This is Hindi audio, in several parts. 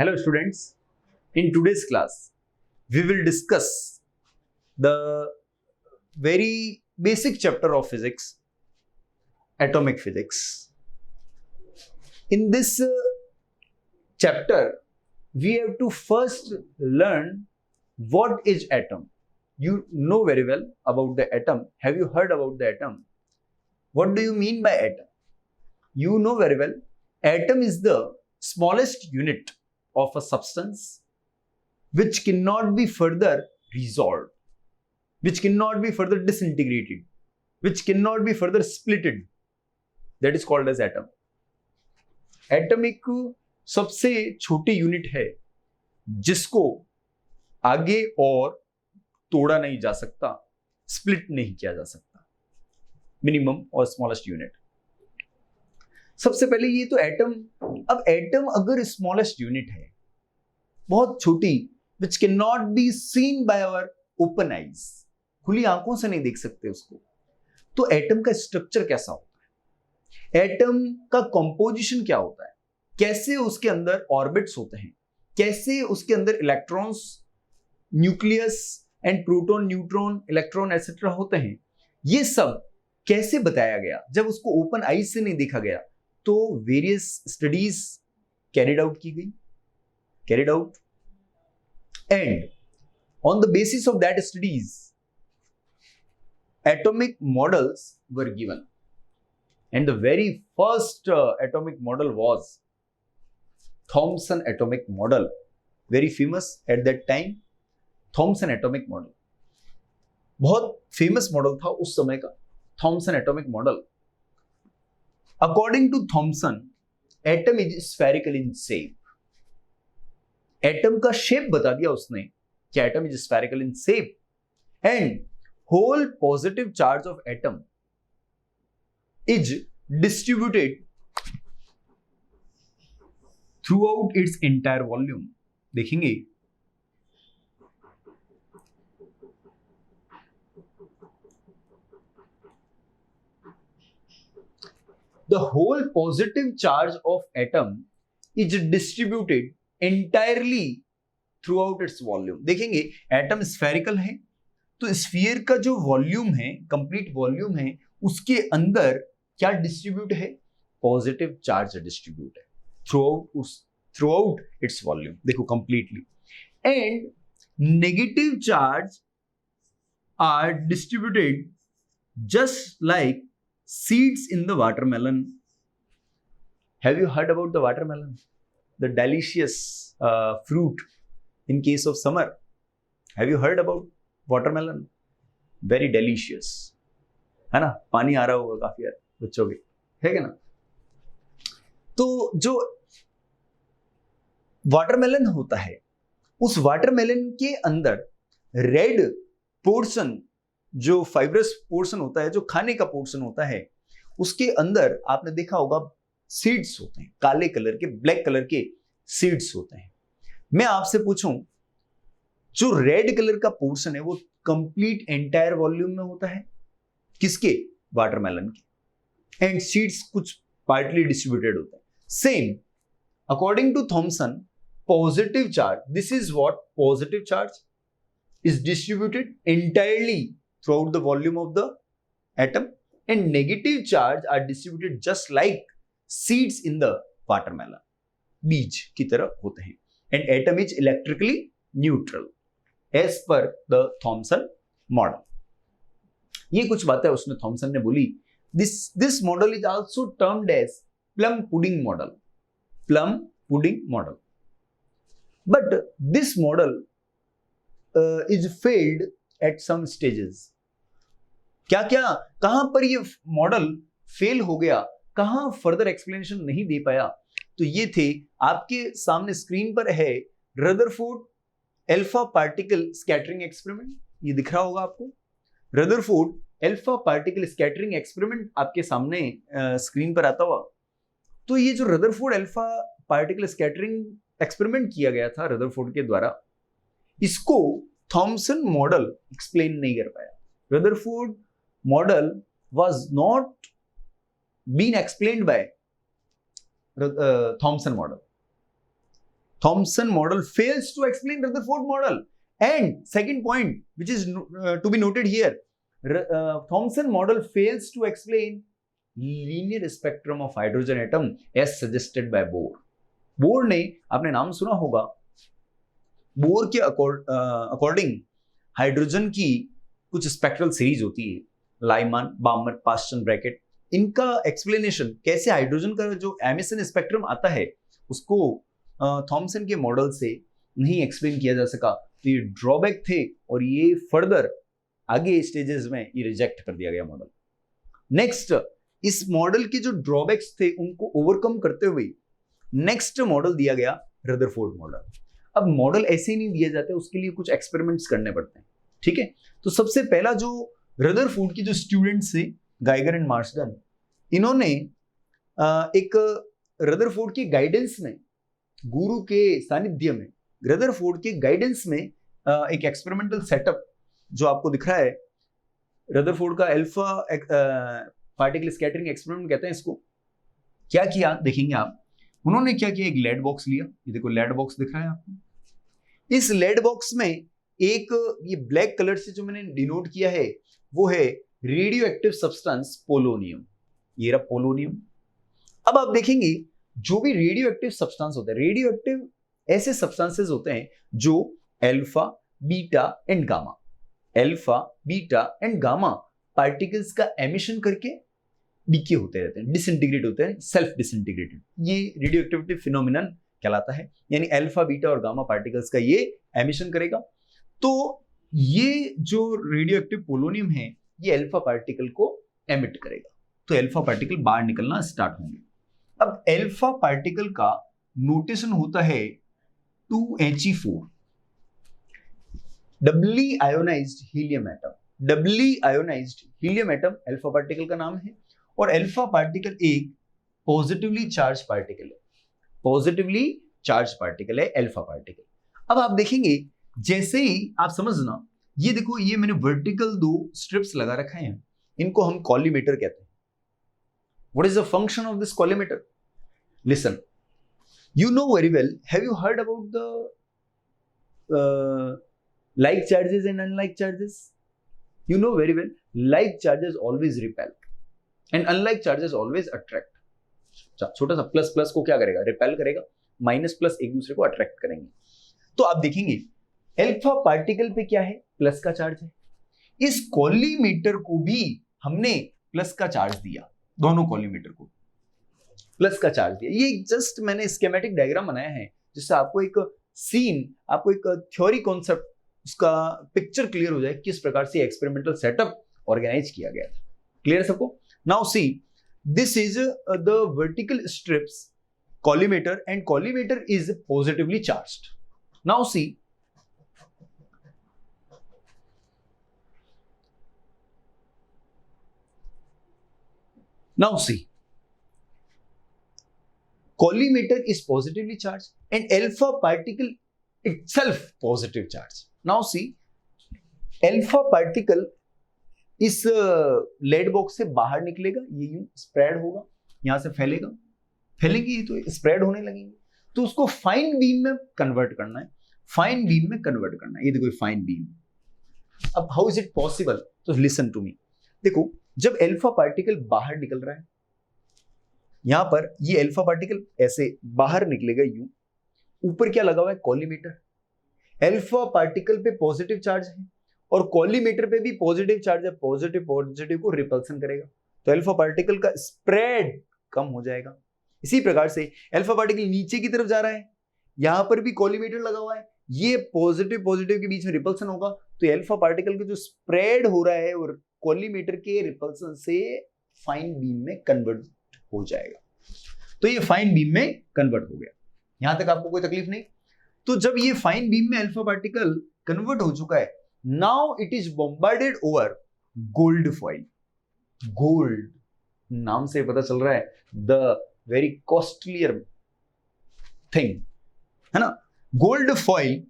Hello students, in today's class we will discuss the very basic chapter of physics, atomic physics. In this chapter we have to first learn what is atom. You know very well about the atom. Have you heard about the atom? What do you mean by atom? You know very well, atom is the smallest unit of a substance which cannot be further resolved, which cannot be further disintegrated, which cannot be further splitted. That is called as atom. Atom एक सबसे छोटी यूनिट है जिसको आगे और तोड़ा नहीं जा सकता, स्प्लिट नहीं किया जा सकता. मिनिमम और स्मॉलेस्ट यूनिट. सबसे पहले ये तो एटम. अब एटम अगर स्मॉलेस्ट यूनिट है, बहुत छोटी, which cannot be seen by our open eyes, खुली आंखों से नहीं देख सकते उसको, तो एटम का स्ट्रक्चर कैसा होता है, एटम का कंपोजिशन क्या होता है, कैसे उसके अंदर ऑर्बिट्स होते हैं, कैसे उसके अंदर electrons, nucleus and proton, neutron, electron etcetera होते हैं, ये सब कैसे बताया गया. जब उसको ओपन आईज से नहीं देखा गया तो वेरियस स्टडीज कैरिड आउट की गई, carried out, and on the basis of that studies atomic models were given, and the very first atomic model was Thomson atomic model, very famous at that time. Thomson atomic model बहुत famous model था उस समय का, Thomson atomic model. According to Thomson, atom is spherical in shape. Atom का शेप बता दिया उसने कि atom is spherical in shape, and whole positive charge of atom is distributed throughout its entire volume. देखेंगे the whole positive charge of atom is distributed entirely throughout its volume. देखेंगे एटम स्फेरिकल है तो स्फीयर का जो वॉल्यूम है, कंप्लीट वॉल्यूम है, उसके अंदर क्या डिस्ट्रीब्यूट है, पॉजिटिव चार्ज डिस्ट्रीब्यूट है थ्रू आउट इट्स वॉल्यूम. देखो completely. And negative charge are distributed just like seeds in the watermelon. Have you heard about the watermelon, the delicious fruit in case of summer? Have you heard about watermelon? Very delicious, है ना. पानी आ रहा होगा काफी यार बच्चों के, है क्या ना. तो जो वाटरमेलन होता है, उस वाटरमेलन के अंदर रेड पोर्शन, जो फाइब्रस पोर्शन होता है, जो खाने का पोर्शन होता है, उसके अंदर आपने देखा होगा सीड्स होते हैं, काले कलर के, ब्लैक कलर के सीड्स होते हैं. मैं आपसे पूछूं, जो रेड कलर का पोर्शन है वो कंप्लीट एंटायर वॉल्यूम में होता है किसके, वाटरमेलन के, एंड सीड्स कुछ पार्टली डिस्ट्रीब्यूटेड होता है. Same according to Thomson, positive charge, this is what positive charge is distributed entirely throughout the volume of the atom, and negative charge are distributed just like seeds in the watermelon, बीज की तरह होते हैं. And atom is electrically neutral as per the Thomson model. ये कुछ बातें उसने थॉमसन ने बोली. This model is also termed as plum pudding model, plum pudding model. But this model is failed at some stages. क्या क्या, कहां पर ये मॉडल फेल हो गया, कहां फर्दर एक्सप्लेनेशन नहीं दे पाया, तो ये थे आपके सामने स्क्रीन पर है Rutherford alpha particle scattering experiment. ये दिख रहा होगा आपको, Rutherford alpha particle scattering experiment आपके सामने स्क्रीन पर आता हुआ. तो ये जो Rutherford alpha particle scattering experiment किया गया था रदरफोर्ड के द्वारा, इसको थॉमसन मॉडल एक्सप्लेन नहीं कर पाया. Rutherford model was not been explained by Thomson model. Thomson model fails to explain Rutherford model. And second point, which is to be noted here, Thomson model fails to explain linear spectrum of hydrogen atom as suggested by Bohr. Bore ने, आपने नाम सुना होगा, बोर के अकॉर्डिंग हाइड्रोजन की कुछ स्पेक्ट्रल सीरीज होती है, लाइमान, बामर, पास्टन, ब्रैकेट. इनका एक्सप्लेनेशन कैसे हाइड्रोजन का जो एमिशन स्पेक्ट्रम आता है उसको थॉमसन के मॉडल से नहीं एक्सप्लेन किया जा सका. तो ये ड्रॉबैक थे और ये फर्दर आगे स्टेजेस में ये रिजेक्ट कर दिया गया मॉडल. नेक्स्ट, इस मॉडल के जो ड्रॉबैक्स थे उनको ओवरकम करते हुए नेक्स्ट मॉडल दिया गया रदरफोर्ड मॉडल. अब मॉडल ऐसे ही नहीं दिया जाता, उसके लिए कुछ एक्सपेरिमेंट्स करने पड़ते हैं. ठीक है, तो सबसे पहला जो रदरफोर्ड के जो स्टूडेंट्स थे, गाइगर एंड मार्सडन, इन्होंने एक रदरफोर्ड की गाइडेंस में, गुरु के सानिध्य में, रदरफोर्ड के गाइडेंस में एक एक्सपेरिमेंटल सेटअप जो आपको दिख रहा है, रदरफोर्ड का अल्फा पार्टिकल स्कैटरिंग एक्सपेरिमेंट कहते हैं इसको. क्या किया देखेंगे आप. उन्होंने क्या किया, एक लेड बॉक्स लिया. ये देखो लेड बॉक्स दिख रहा है आपको. इस लेड बॉक्स में एक ये ब्लैक कलर से जो मैंने डिनोट किया है वो है रेडियो एक्टिव सब्सटेंस पोलोनियम. ये रहा पोलोनियम. अब आप देखेंगे जो भी रेडियो एक्टिव सब्सटेंस होता है, रेडियो एक्टिव ऐसे सब्सटेंसेस होते हैं जो alpha, beta and gamma, alpha, beta and gamma particles का एमिशन करके डीके होते रहते हैं, डिसइंटीग्रेट होते हैं, सेल्फ डिसइंटीग्रेटेड. ये रेडियो एक्टिविटी फिनोमिनन कहलाता है. यानी अल्फा, बीटा और गामा पार्टिकल्स का ये एमिशन करेगा. तो ये जो रेडियो एक्टिव पोलोनियम है ये अल्फा पार्टिकल को एमिट करेगा, तो अल्फा पार्टिकल बाहर निकलना स्टार्ट होंगे. अब अल्फा पार्टिकल का नोटेशन होता है 2He4, doubly ionized helium atom. Doubly ionized helium atom alpha particle का नाम है. और अल्फा पार्टिकल एक पॉजिटिवली चार्ज पार्टिकल है, पॉजिटिवली चार्ज पार्टिकल है अल्फा पार्टिकल. अब आप देखेंगे जैसे ही आप समझना, ये देखो ये मैंने वर्टिकल 2 स्ट्रिप्स लगा रखा है, इनको हम कॉलीमेटर कहते हैं. What is the function of this collimator? Listen, you know very well, have you heard about the like charges and unlike charges? You know very well, like charges always repel and unlike charges always attract. छोटा सा प्लस प्लस को क्या करेगा, रिपेल करेगा, माइनस प्लस एक दूसरे को अट्रैक्ट करेंगे. तो आप देखेंगे अल्फा पार्टिकल पे क्या है, प्लस का चार्ज है. इस कॉलीमेटर को भी हमने प्लस का चार्ज दिया, दोनों कॉलीमेटर को प्लस का चार्ज दिया. ये जस्ट मैंने स्कीमेटिक डायग्राम बनाया है जिससे आपको एक सीन, आपको एक थ्योरी कॉन्सेप्ट, उसका पिक्चर क्लियर हो जाए किस प्रकार से एक्सपेरिमेंटल सेटअप ऑर्गेनाइज किया गया था. क्लियर सबको? Now see, this is the vertical strips collimator and collimator is positively charged. Now see, now see, collimator is positively charged and alpha particle itself positive charge. Now see, alpha particle इस लेड बॉक्स से बाहर निकलेगा, ये यूं स्प्रेड होगा, यहां से फैलेगा, फैलेगी तो स्प्रेड होने लगेंगे. तो उसको फाइन बीम में कन्वर्ट करना है, फाइन बीम में कन्वर्ट करना है. ये देखो फाइन बीम. अब हाउ इज इट पॉसिबल? तो लिसन टू मी. देखो जब अल्फा पार्टिकल बाहर निकल रहा है, यहां पर ये अल्फा पार्टिकल ऐसे बाहर निकलेगा यूं, ऊपर क्या लगा हुआ है, कॉलीमेटर. अल्फा पार्टिकल पे पॉजिटिव चार्ज है और कॉलीमेटर पे भी पॉजिटिव चार्ज है, पॉजिटिव पॉजिटिव को रिपल्सन करेगा, तो अल्फा पार्टिकल का स्प्रेड कम हो जाएगा. इसी प्रकार से अल्फा पार्टिकल नीचे की तरफ जा रहा है, यहां पर भी कॉलीमेटर लगा हुआ है, ये पॉजिटिव पॉजिटिव के बीच में रिपल्सन होगा, तो अल्फा पार्टिकल का जो स्प्रेड हो रहा है और कॉलीमेटर के रिपल्सन से फाइन बीम में कन्वर्ट हो जाएगा. तो ये फाइन बीम में कन्वर्ट हो गया. यहां तक आपको कोई तकलीफ नहीं? तो जब ये फाइन बीम में अल्फा पार्टिकल कन्वर्ट हो चुका है, now it is bombarded over gold foil. Gold नाम से पता चल रहा है द वेरी कॉस्टलियर थिंग, है ना. Gold foil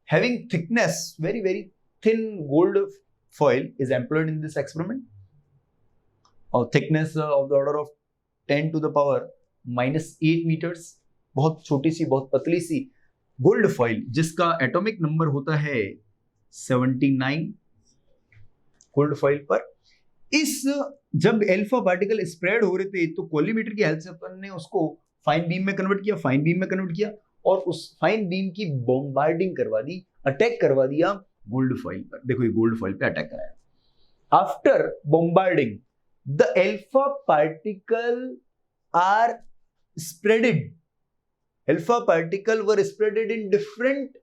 having thickness, very very thin gold foil is employed in this experiment, or thickness of the order of 10 to the power -8 meters. बहुत छोटी सी, बहुत पतली सी गोल्ड फॉइल जिसका एटॉमिक नंबर होता है 79 गोल्ड फॉइल पर, इस जब अल्फा पार्टिकल स्प्रेड हो रहे थे तो कॉलीमेटर की हेल्प से अपन ने उसको फाइन बीम में कन्वर्ट किया, फाइन बीम में कन्वर्ट किया और उस फाइन बीम की बॉम्बार्डिंग करवा दी, अटैक करवा दिया गोल्ड फॉइल पर। देखो ये गोल्ड फॉइल पे अटैक कराया। After bombarding the alpha particle are spreaded, alpha particle were spreaded in different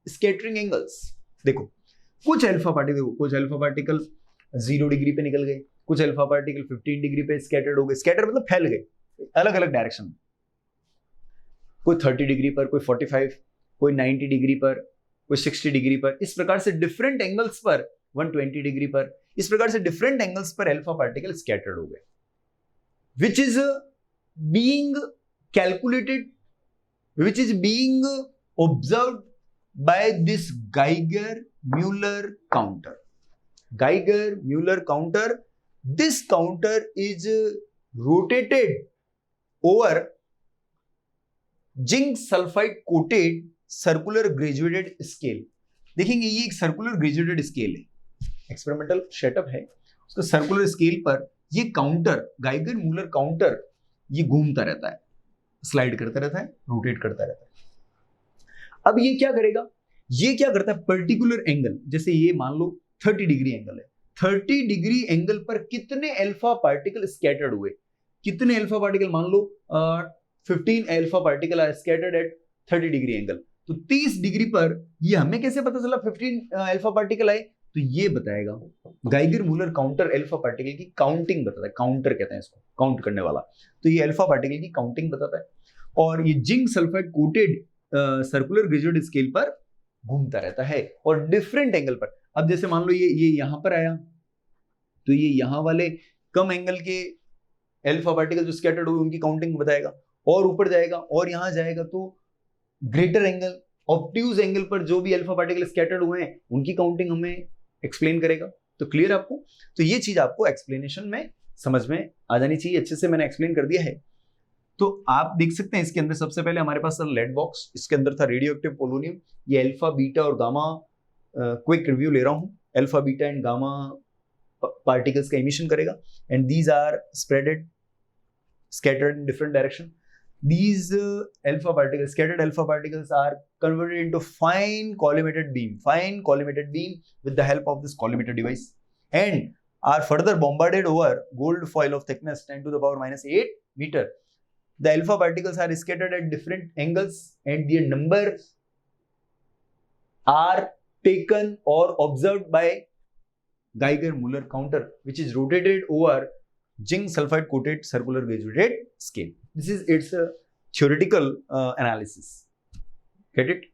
scattering angles. देखो कुछ अल्फा पार्टिकल 0 डिग्री पे निकल गए, कुछ अल्फा पार्टिकल 15 डिग्री पे स्कैटर्ड हो गए, स्कैटर मतलब फैल गए अलग अलग डायरेक्शन में, कोई 30 डिग्री पर, कोई 45, कोई 90 डिग्री पर, कोई 60 डिग्री पर, इस प्रकार से डिफरेंट एंगल्स पर 120 डिग्री पर, इस प्रकार से डिफरेंट एंगल्स पर अल्फा पार्टिकल स्कैटर्ड हो गए, which is being calculated, which is being observed by this Geiger-Müller counter. Geiger-Müller counter, this counter is rotated over zinc sulphide coated circular graduated scale. देखेंगे ये एक सर्कुलर ग्रेजुएटेड स्केल है, एक्सपेरिमेंटल सेटअप है, उसका सर्कुलर स्केल पर ये काउंटर, गाइगर मूलर काउंटर, ये घूमता रहता है, स्लाइड करता रहता है, रोटेट करता रहता है। अब ये क्या करेगा, ये क्या करता है, पर्टिकुलर एंगल, जैसे ये मान लो 30 डिग्री एंगल है, 30 डिग्री एंगल पर कितने अल्फा पार्टिकल स्कैटर्ड हुए, कितने अल्फा पार्टिकल, मान लो 15 alpha particle are scattered at 30 degree angle, तो 30 डिग्री पर ये हमें कैसे पता चला 15 अल्फा पार्टिकल आए, तो ये बताएगा Geiger Muller counter alpha particle की काउंटिंग बताता है, काउंटर कहते हैं इसको, काउंट करने वाला, तो ये अल्फा पार्टिकल की काउंटिंग बताता है, और ये zinc sulphide coated circular graduated scale पर घूमता रहता है और डिफरेंट एंगल पर। अब जैसे मान लो ये यहां पर आया, तो ये यहां वाले कम एंगल के अल्फा पार्टिकल जो स्कैटर्ड हुए उनकी काउंटिंग बताएगा, और ऊपर जाएगा और यहां जाएगा तो ग्रेटर एंगल, ऑब्ट्यूज एंगल पर जो भी अल्फा पार्टिकल स्कैटर्ड हुए हैं उनकी काउंटिंग हमें एक्सप्लेन करेगा। तो क्लियर आपको, तो ये चीज आपको एक्सप्लेनेशन में समझ में आ जानी चाहिए, अच्छे से मैंने एक्सप्लेन कर दिया है। तो आप देख सकते हैं इसके अंदर सबसे पहले हमारे पास था लेड बॉक्स, इसके अंदर था रेडियो एक्टिव पोलोनियम, ये अल्फा बीटा और गामा, क्विक रिव्यू ले रहा हूं, alpha beta and gamma particles का इमिशन करेगा, and these are spreaded scattered in different direction. These alpha particles, scattered alpha particles are converted into fine collimated beam with the help of this collimator device, and are further bombarded over gold foil of thickness 10 to the power minus 8 meter. The alpha particles are scattered at different angles and their numbers are taken or observed by Geiger-Müller counter, which is rotated over zinc sulfide coated circular graduated scale. This is its theoretical analysis. Get it?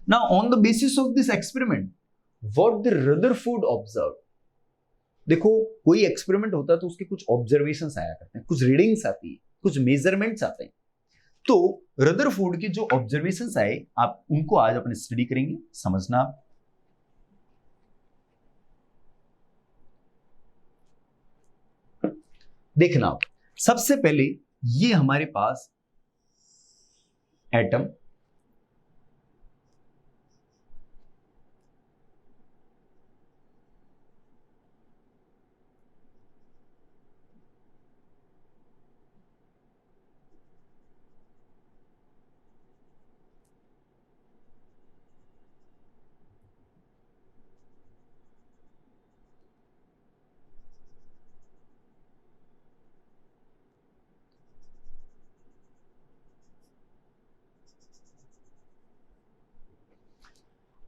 Now, on the basis of this experiment, what the Rutherford observed. देखो कोई एक्सपेरिमेंट होता है तो उसके कुछ ऑब्जर्वेशंस आया करते हैं, कुछ रीडिंग्स आती है, कुछ मेजरमेंट्स आते हैं, तो रदरफोर्ड के जो ऑब्जर्वेशंस आए आप उनको आज अपन स्टडी करेंगे, समझना। देखना सबसे पहले ये हमारे पास एटम,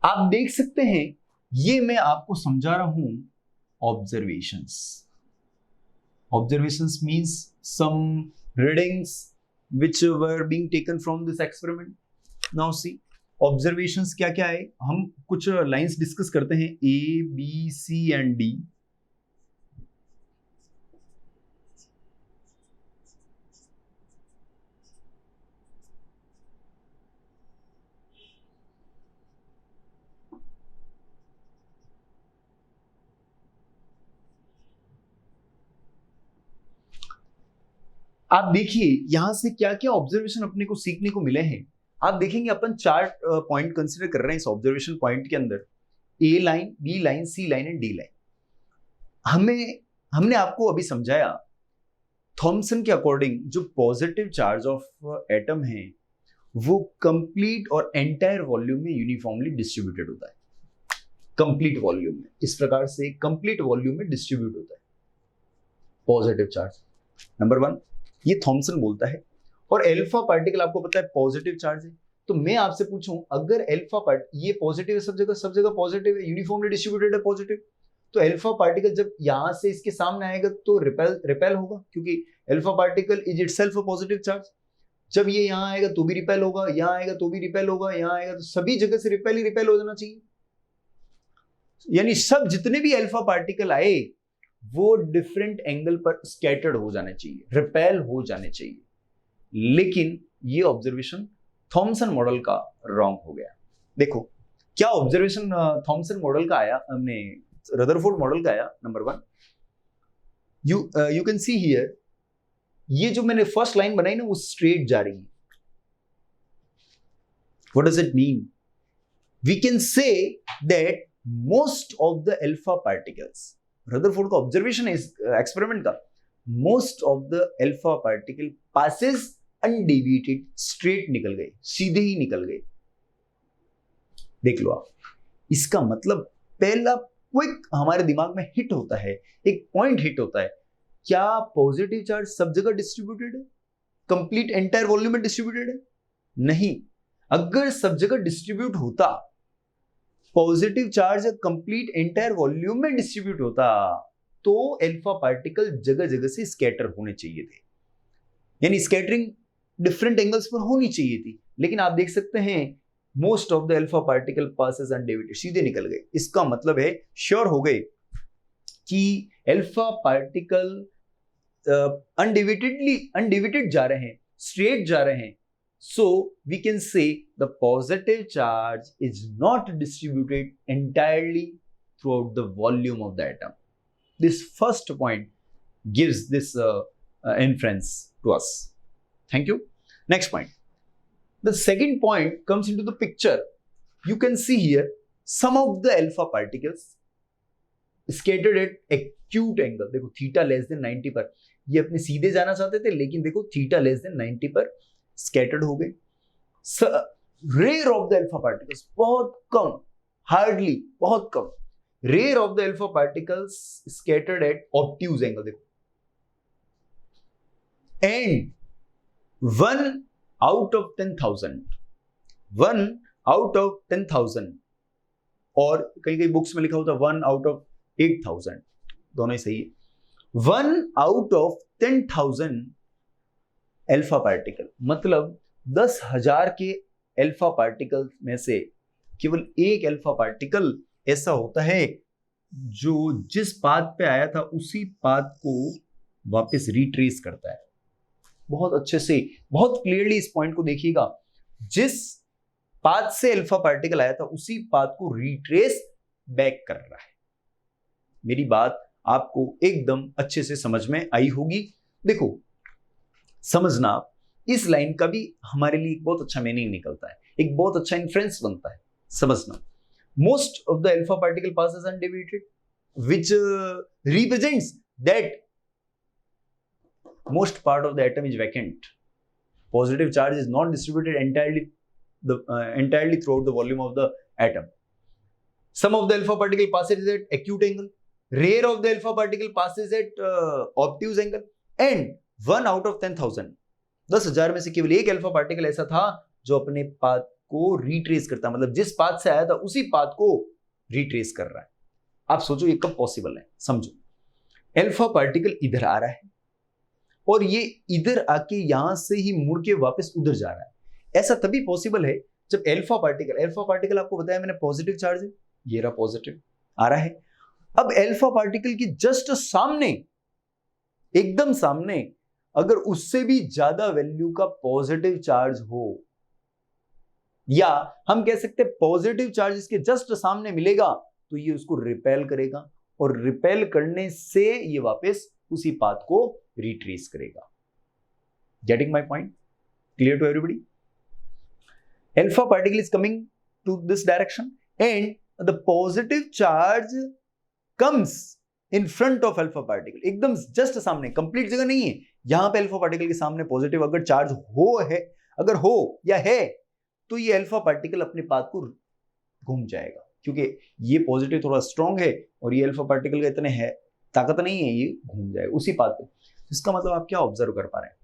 आप देख सकते हैं ये मैं आपको समझा रहा हूं observations. Observations means some readings which were being taken from this experiment. Now see observations क्या क्या है, हम कुछ लाइंस डिस्कस करते हैं, A B C and D. आप देखिए यहां से क्या क्या ऑब्जर्वेशन अपने को सीखने को मिले हैं। आप देखेंगे अपन 4 पॉइंट कंसीडर कर रहे हैं इस ऑब्जर्वेशन पॉइंट के अंदर, A line, B line, C line and D line. हमने आपको अभी समझाया थॉमसन के अकॉर्डिंग जो पॉजिटिव चार्ज ऑफ एटम है वो कंप्लीट और एंटायर वॉल्यूम में यूनिफॉर्मली डिस्ट्रीब्यूटेड होता है। कंप्लीट वॉल्यूम में इस प्रकार से कंप्लीट वॉल्यूम में डिस्ट्रीब्यूट होता है पॉजिटिव चार्ज। नंबर 1 ये थॉमसन बोलता है। और एल्फा पार्टिकल आपको पता है पॉजिटिव चार्ज है, तो मैं आपसे पूछूं अगर एल्फा पार्ट ये पॉजिटिव है, सब जगह पॉजिटिव है, यूनिफॉर्मली डिस्ट्रीब्यूटेड है पॉजिटिव, तो एल्फा पार्टिकल जब यहां से इसके सामने आएगा तो रिपेल होगा, क्योंकि alpha particle is itself a positive charge. जब ये यहां आएगा तो भी रिपेल होगा, यहां आएगा तो भी रिपेल होगा, यहां आएगा तो सभी जगह से रिपेल ही रिपेल हो जाना चाहिए। यानी सब जितने भी एल्फा पार्टिकल आए वो डिफरेंट एंगल पर स्कैटर्ड हो जाने चाहिए, रिपेल हो जाने चाहिए। लेकिन ये ऑब्जर्वेशन थॉमसन मॉडल का रॉन्ग हो गया। देखो क्या ऑब्जर्वेशन थॉमसन मॉडल का आया, हमने रदरफोर्ड मॉडल का आया। Number 1 you can see here, ये जो मैंने फर्स्ट लाइन बनाई ना वो स्ट्रेट जा रही है। What does it mean? We can say that most of the alpha particles, Rutherford का ऑब्जर्वेशन है इस एक्सपेरिमेंट का, most of the alpha particle passes undeviated, straight निकल गए, सीधे ही निकल गए। देख लो आप, इसका मतलब पहला क्विक हमारे दिमाग में हिट होता है, एक पॉइंट हिट होता है, क्या पॉजिटिव चार्ज सब जगह डिस्ट्रीब्यूटेड है, कंप्लीट एंटायर वॉल्यूम में डिस्ट्रीब्यूटेड है? नहीं। अगर सब जगह डिस्ट्रीब्यूट होता, positive charge complete entire volume में डिस्ट्रीब्यूट होता, तो एल्फा पार्टिकल जगह जगह से स्कैटर होने चाहिए थे, यानी स्कैटरिंग डिफरेंट एंगल्स पर होनी चाहिए थी। लेकिन आप देख सकते हैं most of the alpha particle passes undeviated, सीधे निकल गए। इसका मतलब है श्योर हो गए कि एल्फा पार्टिकल अनडेविएटेड जा रहे हैं, स्ट्रेट जा रहे हैं। So we can say the positive charge is not distributed entirely throughout the volume of the atom. This first point gives this inference to us. Thank you. Next point. The second point comes into the picture. You can see here some of the alpha particles scattered at acute angle. देखो theta less than 90 पर ये अपने सीधे जाना चाहते थे, लेकिन देखो theta less than 90 पर स्कैटर्ड हो गए। Rare of the alpha particles, बहुत कम, हार्डली, बहुत कम, rare of the alpha particles scattered at obtuse angle. देखो एंड 1 out of 10,000 और कई कई बुक्स में लिखा होता है 1 out of 8,000, दोनों ही सही है। 1 out of 10,000 एल्फा पार्टिकल, मतलब 10,000 के एल्फा पार्टिकल में से केवल एक एल्फा पार्टिकल ऐसा होता है जो जिस पाथ पे आया था उसी पाथ को वापस रिट्रेस करता है। बहुत अच्छे से, बहुत क्लियरली इस पॉइंट को देखिएगा, जिस पाथ से एल्फा पार्टिकल आया था उसी पाथ को रिट्रेस बैक कर रहा है। मेरी बात आपको एकदम अच्छे से समझ में आई होगी। देखो समझना, इस लाइन का भी हमारे लिए एक बहुत अच्छा मीनिंग निकलता है, एक बहुत अच्छा इन्फ्रेंस बनता है। समझना, most of the alpha particle passes undeviated which represents that most part of the atom is vacant. Positive charge is not distributed entirely throughout the volume of the atom. Some of the alpha particle passes at acute angle. Rare of the alpha particle passes at obtuse angle. And 1 out of 10,000, 10,000 में से केवल एक अल्फा पार्टिकल ऐसा था जो अपने पाथ को रिट्रेस करता, मतलब जिस पाथ से आया था उसी पाथ को रिट्रेस कर रहा है। आप सोचो ये कब पॉसिबल है? समझो, अल्फा पार्टिकल इधर आ रहा है और ये इधर आके यहां से ही मुड़ के वापस उधर जा रहा है। ऐसा तभी पॉसिबल है जब अल्फा पार्टिकल आपको बताया मैंने पॉजिटिव चार्ज है, ये रहा पॉजिटिव आ रहा है। अब अल्फा पार्टिकल की जस्ट सामने, एकदम सामने, अगर उससे भी ज्यादा वैल्यू का पॉजिटिव चार्ज हो, या हम कह सकते हैं पॉजिटिव चार्ज इसके जस्ट सामने मिलेगा तो ये उसको रिपेल करेगा और रिपेल करने से ये वापस उसी पाथ को रिट्रेस करेगा। Getting my point? Clear to everybody? alpha particle is coming to this direction and the positive charge comes in front of alpha particle, एकदम जस्ट सामने, कंप्लीट जगह नहीं है, यहां पे अल्फा पार्टिकल के सामने पॉजिटिव अगर चार्ज अगर हो या है तो ये अल्फा पार्टिकल अपने पाथ को घूम जाएगा, क्योंकि ये पॉजिटिव थोड़ा स्ट्रॉन्ग है और ये अल्फा पार्टिकल का इतने है ताकत नहीं है, ये घूम जाएगा उसी पाथ पे। इसका मतलब आप क्या ऑब्जर्व कर पा रहे हैं,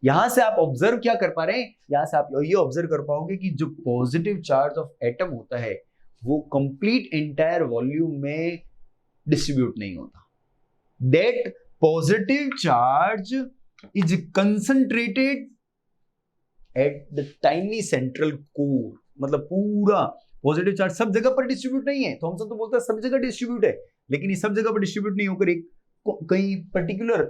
यहां से आप ऑब्जर्व क्या कर पा रहे हैं, यहां से आप ये ऑब्जर्व कर पाओगे कि जो पॉजिटिव चार्ज ऑफ एटम होता है वो कंप्लीट एंटायर वॉल्यूम में डिस्ट्रीब्यूट नहीं होता। That positive charge is concentrated at the tiny central core, मतलब पूरा पॉजिटिव चार्ज सब जगह पर डिस्ट्रीब्यूट नहीं है, थॉमसन तो बोलता है सब जगह डिस्ट्रीब्यूट है, लेकिन ये सब जगह पर डिस्ट्रीब्यूट नहीं होकर एक कहीं पर्टिकुलर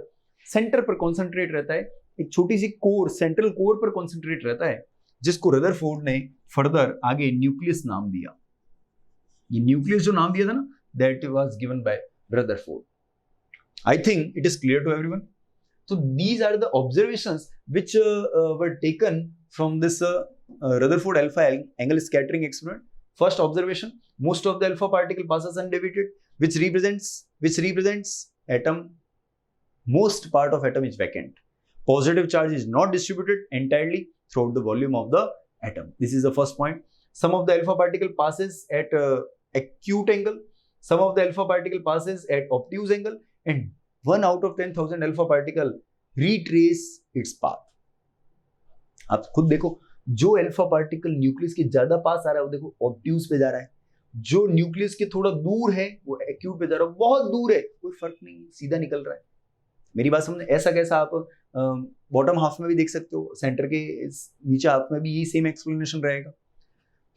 सेंटर पर कॉन्सेंट्रेट रहता है, एक छोटी सी कोर, सेंट्रल कोर पर कॉन्सेंट्रेट रहता है, जिसको रदरफोर्ड ने फर्दर आगे न्यूक्लियस नाम दिया। ये न्यूक्लियस जो नाम दिया था ना, that was given by Rutherford. I think it is clear to everyone. So these are the observations which were taken from this Rutherford alpha angle scattering experiment. First observation: most of the alpha particle passes undivided, which represents atom. Most part of atom is vacant. Positive charge is not distributed entirely throughout the volume of the atom. This is the first point. Some of the alpha particle passes at acute angle. Some of the alpha particle passes at obtuse angle, and 1 out of 10,000 alpha particle retrace its path. आप खुद देखो, जो अल्फा पार्टिकल न्यूक्लियस के ज्यादा पास आ रहा है वो देखो ऑब्ट्यूज पे जा रहा है, जो न्यूक्लियस के थोड़ा दूर है वो एक्यूट पे जा रहा है, बहुत दूर है कोई फर्क नहीं, सीधा निकल रहा है। मेरी बात समझे, ऐसा कैसा आप बॉटम हाफ में भी देख सकते हो, सेंटर के नीचे हाफ में भी यही सेम एक्सप्लेनेशन रहेगा।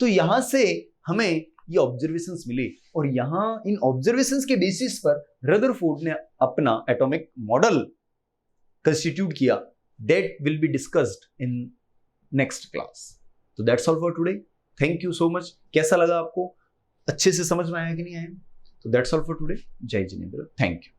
तो यहां से हमें ये ऑब्जर्वेशंस मिले और यहां इन ऑब्जर्वेशंस के बेसिस पर रदरफोर्ड ने अपना एटॉमिक मॉडल कंस्टिट्यूट किया, that will be discussed in next class. तो that's all for today, thank you so much. कैसा लगा आपको, अच्छे से समझ में आया कि नहीं आया? तो दैट्स ऑल फॉर टुडे, जय जिनेंद्र, थैंक यू।